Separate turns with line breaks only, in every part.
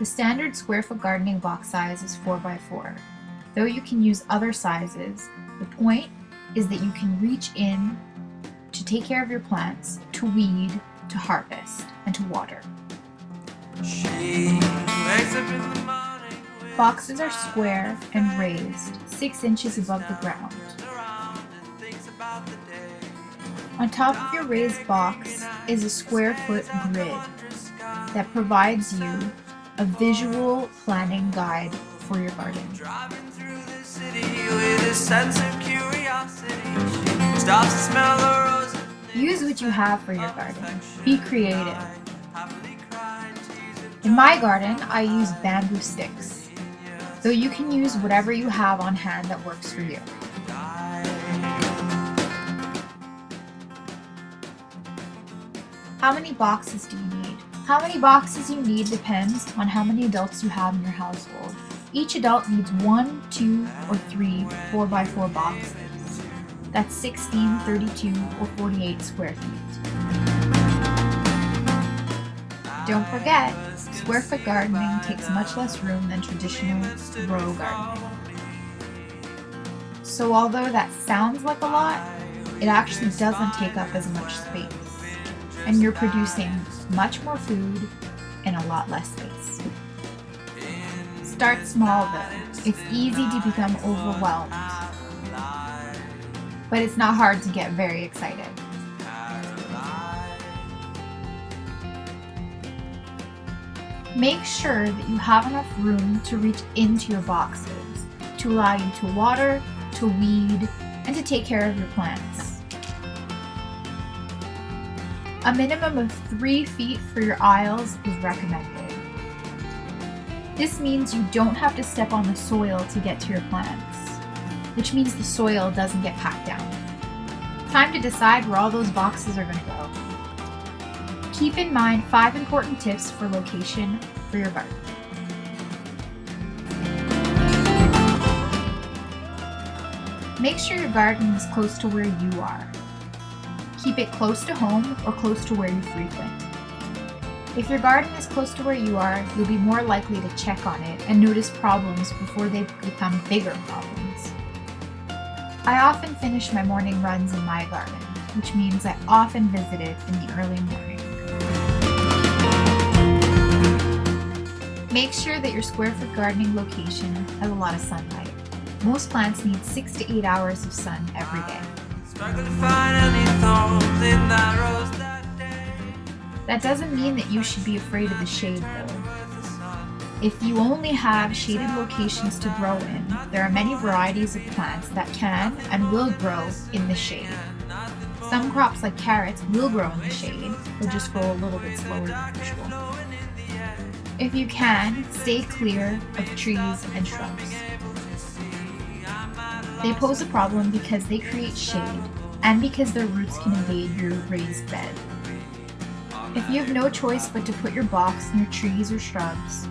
The standard square foot gardening box size is 4x4. Though you can use other sizes, the point is that you can reach in to take care of your plants, to weed, to harvest, and to water. Boxes are square and raised 6 inches above the ground. On top of your raised box is a square foot grid that provides you a visual planning guide for your garden. Use what you have for your garden. Be creative. In my garden, I use bamboo sticks, though you can use whatever you have on hand that works for you. How many boxes do you need? How many boxes you need depends on how many adults you have in your household. Each adult needs 1, 2, or 3 4x4 boxes. That's 16, 32, or 48 square feet. Don't forget, square foot gardening takes much less room than traditional row gardening. So although that sounds like a lot, it actually doesn't take up as much space. And you're producing much more food in a lot less space. Start small though. It's easy to become overwhelmed, but it's not hard to get very excited. Make sure that you have enough room to reach into your boxes to allow you to water, to weed, and to take care of your plants. A minimum of 3 feet for your aisles is recommended. This means you don't have to step on the soil to get to your plants, which means the soil doesn't get packed down. Time to decide where all those boxes are going to go. Keep in mind 5 important tips for location for your garden. Make sure your garden is close to where you are. Keep it close to home or close to where you frequent. If your garden is close to where you are, you'll be more likely to check on it and notice problems before they become bigger problems. I often finish my morning runs in my garden, which means I often visit it in the early morning. Make sure that your square foot gardening location has a lot of sunlight. Most plants need 6 to 8 hours of sun every day. That doesn't mean that you should be afraid of the shade though. If you only have shaded locations to grow in, there are many varieties of plants that can and will grow in the shade. Some crops like carrots will grow in the shade, they'll just grow a little bit slower than usual. If you can, stay clear of trees and shrubs. They pose a problem because they create shade and because their roots can invade your raised bed. If you have no choice but to put your box near trees or shrubs,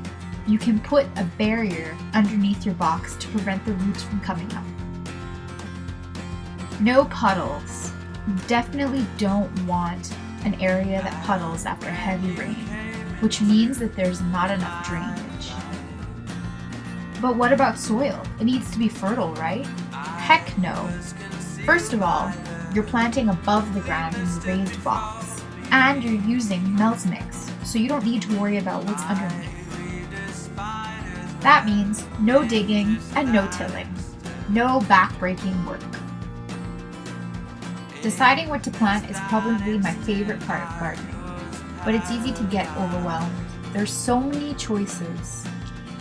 you can put a barrier underneath your box to prevent the roots from coming up. No puddles. You definitely don't want an area that puddles after heavy rain, which means that there's not enough drainage. But what about soil? It needs to be fertile, right? Heck no. First of all, you're planting above the ground in the raised box, and you're using melt mix, so you don't need to worry about what's underneath. That means no digging and no tilling. No back-breaking work. Deciding what to plant is probably my favorite part of gardening, but it's easy to get overwhelmed. There's so many choices,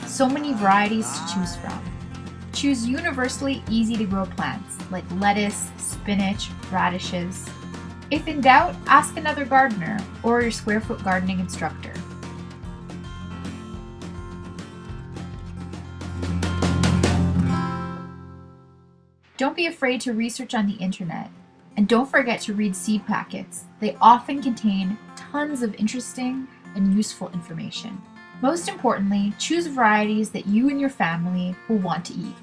so many varieties to choose from. Choose universally easy to grow plants like lettuce, spinach, radishes. If in doubt, ask another gardener or your square foot gardening instructor. Don't be afraid to research on the internet, and don't forget to read seed packets. They often contain tons of interesting and useful information. Most importantly, choose varieties that you and your family will want to eat.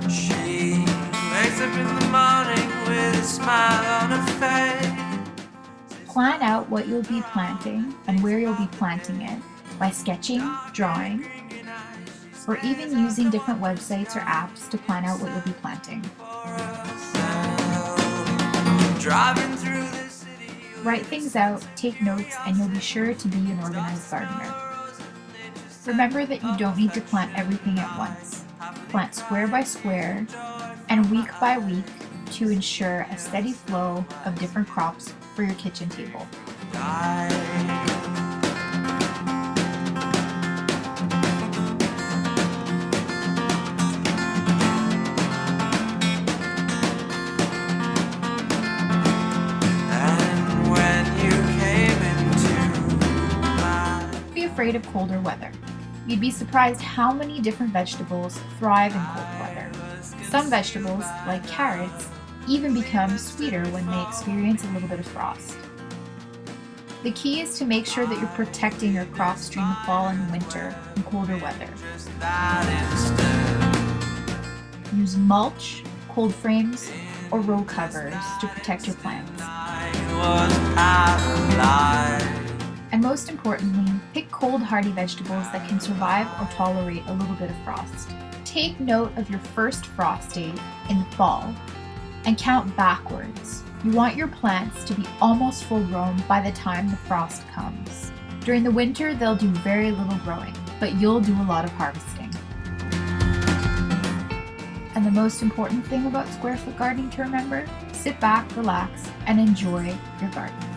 She wakes up in the morning with a smile on her
Plan out what you'll be planting and where you'll be planting it by sketching, drawing, or even using different websites or apps to plan out what you'll be planting. Write things out, take notes, and you'll be sure to be an organized gardener. Remember that you don't need to plant everything at once. Plant square by square and week by week to ensure a steady flow of different crops for your kitchen table. Be afraid of colder weather. You'd be surprised how many different vegetables thrive in cold weather. Some vegetables, like carrots, even become sweeter when they experience a little bit of frost. The key is to make sure that you're protecting your crops during the fall and winter in colder weather. Use mulch, cold frames, or row covers to protect your plants. And most importantly, pick cold hardy vegetables that can survive or tolerate a little bit of frost. Take note of your first frost date in the fall and count backwards. You want your plants to be almost full grown by the time the frost comes. During the winter, they'll do very little growing, but you'll do a lot of harvesting. And the most important thing about square foot gardening to remember, sit back, relax, and enjoy your garden.